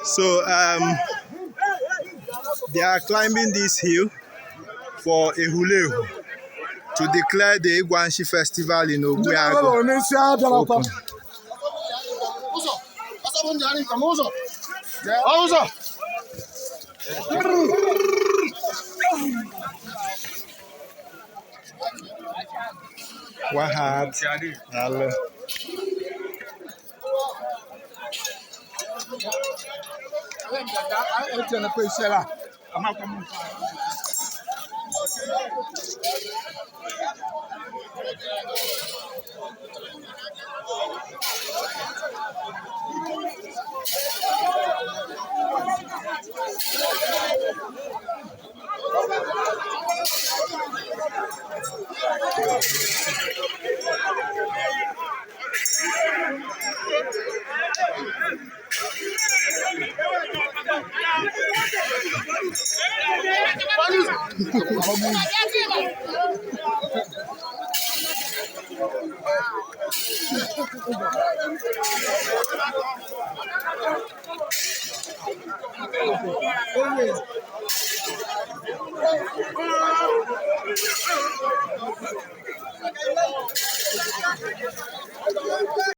So they are climbing this hill for Ehulehu to declare the Igwa Nshi festival in Ogui open. Wahat. Hello.